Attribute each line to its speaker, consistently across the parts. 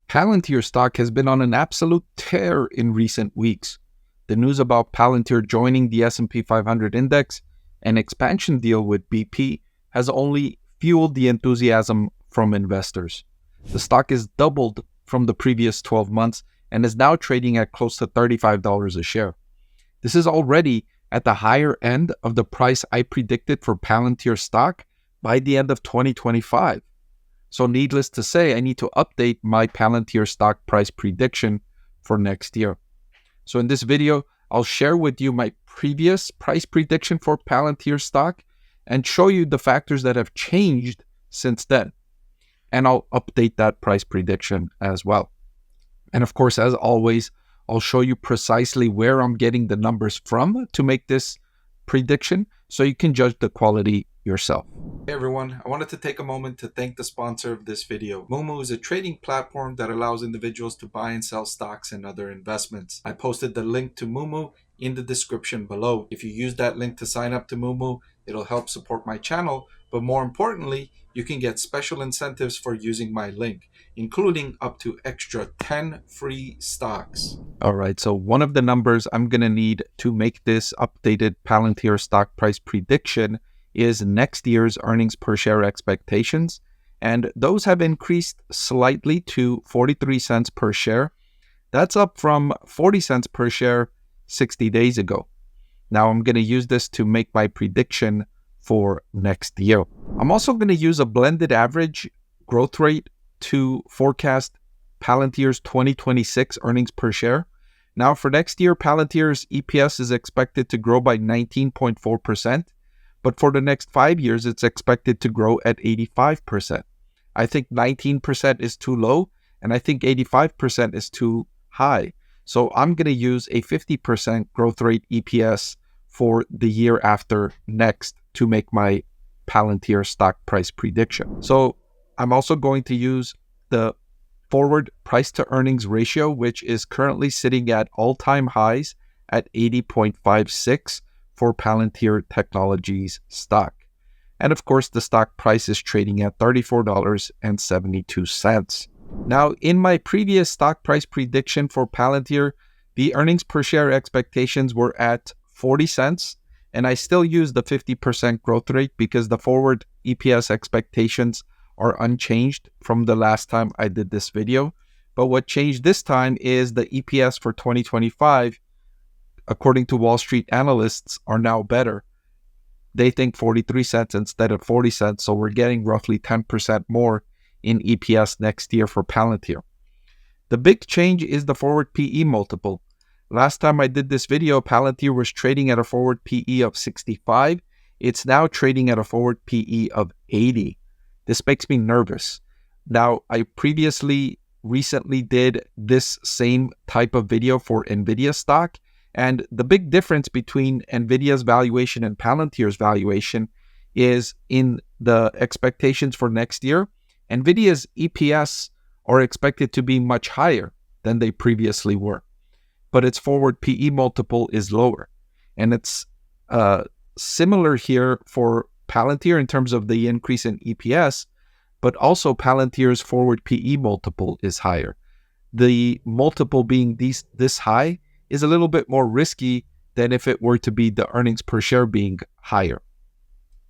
Speaker 1: Palantir stock has been on an absolute tear in recent weeks. The news about Palantir joining the S&P 500 index, an expansion deal with BP, has only fueled the enthusiasm from investors. The stock has doubled from the previous 12 months and is now trading at close to $35 a share. This is already at the higher end of the price I predicted for Palantir stock by the end of 2025. So needless to say, I need to update my Palantir stock price prediction for next year. So in this video, I'll share with you my previous price prediction for Palantir stock and show you the factors that have changed since then. And I'll update that price prediction as well. And of course, as always, I'll show you precisely where I'm getting the numbers from to make this prediction so you can judge the quality yourself. Hey everyone, I wanted to take a moment to thank the sponsor of this video. Moomoo is a trading platform that allows individuals to buy and sell stocks and other investments. I posted the link to Moomoo in the description below. If you use that link to sign up to Moomoo, it'll help support my channel, but more importantly, you can get special incentives for using my link, including up to extra 10 free stocks. All right, so one of the numbers I'm going to need to make this updated Palantir stock price prediction is next year's earnings per share expectations, and those have increased slightly to 43 cents per share. That's up from 40 cents per share 60 days ago. Now I'm going to use this to make my prediction for next year. I'm also going to use a blended average growth rate to forecast Palantir's 2026 earnings per share. Now for next year, Palantir's EPS is expected to grow by 19.4%. But for the next 5 years, it's expected to grow at 85%. I think 19% is too low, and I think 85% is too high. So I'm going to use a 50% growth rate EPS for the year after next to make my Palantir stock price prediction. So I'm also going to use the forward price to earnings ratio, which is currently sitting at all-time highs at 80.56. for Palantir Technologies stock. And of course, the stock price is trading at $34.72. Now, in my previous stock price prediction for Palantir, the earnings per share expectations were at 40 cents, and I still use the 50% growth rate because the forward EPS expectations are unchanged from the last time I did this video. But what changed this time is the EPS for 2025, according to Wall Street analysts, are now better. They think 43 cents instead of 40 cents, so we're getting roughly 10% more in EPS next year for Palantir. The big change is the forward PE multiple. Last time I did this video, Palantir was trading at a forward PE of 65. It's now trading at a forward PE of 80. This makes me nervous. Now, I recently did this same type of video for NVIDIA stock, and the big difference between NVIDIA's valuation and Palantir's valuation is in the expectations for next year. NVIDIA's EPS are expected to be much higher than they previously were, but its forward PE multiple is lower. And it's similar here for Palantir in terms of the increase in EPS, but also Palantir's forward PE multiple is higher. The multiple being this high is a little bit more risky than if it were to be the earnings per share being higher.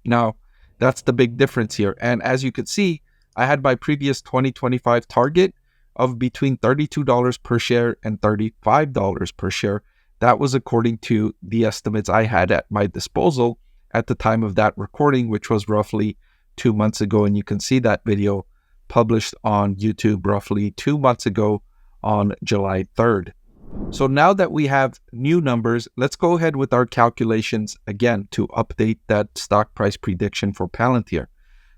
Speaker 1: Now, that's the big difference here. And as you can see, I had my previous 2025 target of between $32 per share and $35 per share. That was according to the estimates I had at my disposal at the time of that recording, which was roughly 2 months ago. And you can see that video published on YouTube roughly 2 months ago on July 3rd. So now that we have new numbers, let's go ahead with our calculations again to update that stock price prediction for Palantir.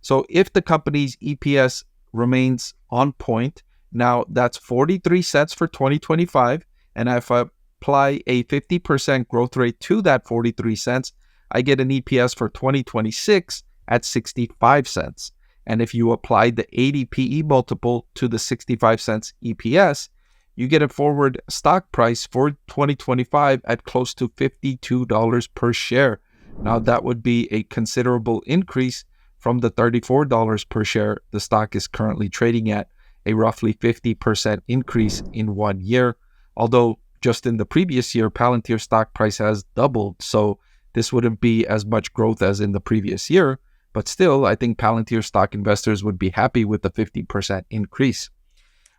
Speaker 1: So if the company's EPS remains on point, now that's 43 cents for 2025. And if I apply a 50% growth rate to that 43 cents, I get an EPS for 2026 at 65 cents. And if you apply the 80 PE multiple to the 65 cents EPS, you get a forward stock price for 2025 at close to $52 per share. Now, that would be a considerable increase from the $34 per share the stock is currently trading at, a roughly 50% increase in 1 year. Although just in the previous year, Palantir stock price has doubled, so this wouldn't be as much growth as in the previous year. But still, I think Palantir stock investors would be happy with the 50% increase.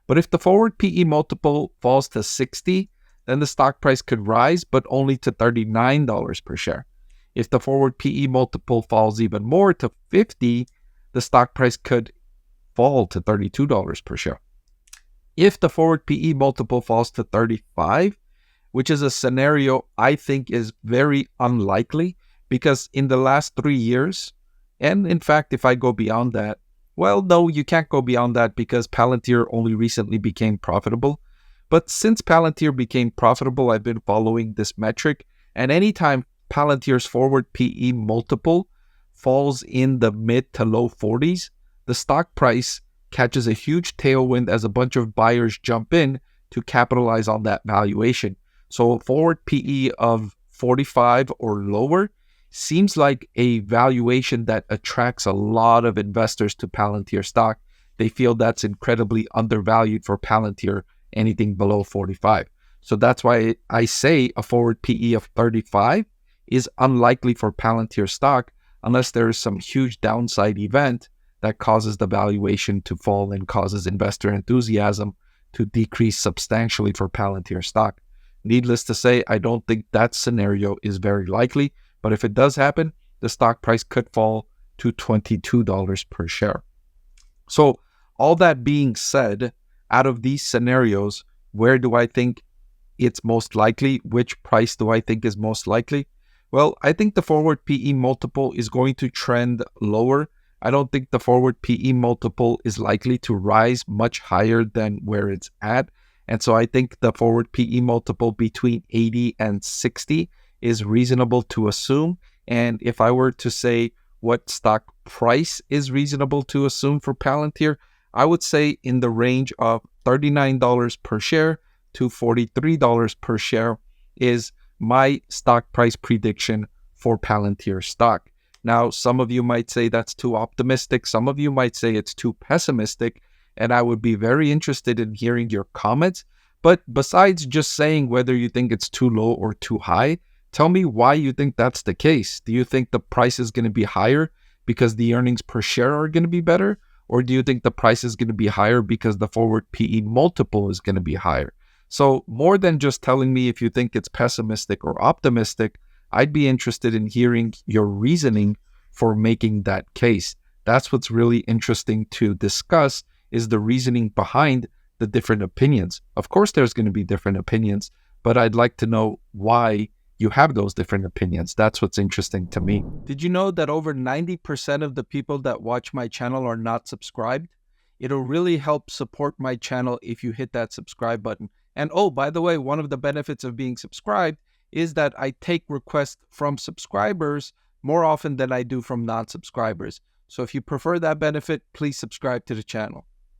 Speaker 1: But if the forward PE multiple falls to 60, then the stock price could rise, but only to $39 per share. If the forward PE multiple falls even more to 50, the stock price could fall to $32 per share. If the forward PE multiple falls to 35, which is a scenario I think is very unlikely, because in the last 3 years, and in fact, if I go beyond that, well, no, you can't go beyond that because Palantir only recently became profitable. But since Palantir became profitable, I've been following this metric, and anytime Palantir's forward PE multiple falls in the mid to low 40s, the stock price catches a huge tailwind as a bunch of buyers jump in to capitalize on that valuation. So a forward PE of 45 or lower seems like a valuation that attracts a lot of investors to Palantir stock. They feel that's incredibly undervalued for Palantir, anything below 45. So that's why I say a forward PE of 35 is unlikely for Palantir stock unless there is some huge downside event that causes the valuation to fall and causes investor enthusiasm to decrease substantially for Palantir stock. Needless to say, I don't think that scenario is very likely, but if it does happen, the stock price could fall to $22 per share. So all that being said, out of these scenarios, where do I think it's most likely? Which price do I think is most likely? Well, I think the forward PE multiple is going to trend lower. I don't think the forward PE multiple is likely to rise much higher than where it's at. And so I think the forward PE multiple between 80 and 60 is reasonable to assume. And if I were to say what stock price is reasonable to assume for Palantir, I would say in the range of $39 per share to $43 per share is my stock price prediction for Palantir stock. Now, some of you might say that's too optimistic. Some of you might say it's too pessimistic. And I would be very interested in hearing your comments. But besides just saying whether you think it's too low or too high, tell me why you think that's the case. Do you think the price is going to be higher because the earnings per share are going to be better? Or do you think the price is going to be higher because the forward PE multiple is going to be higher? So more than just telling me if you think it's pessimistic or optimistic, I'd be interested in hearing your reasoning for making that case. That's what's really interesting to discuss, is the reasoning behind the different opinions. Of course, there's going to be different opinions, but I'd like to know why you have those different opinions. That's what's interesting to me. Did you know that over 90% of the people that watch my channel are not subscribed? It'll really help support my channel if you hit that subscribe button. And oh, by the way, one of the benefits of being subscribed is that I take requests from subscribers more often than I do from non-subscribers. So if you prefer that benefit, please subscribe to the channel.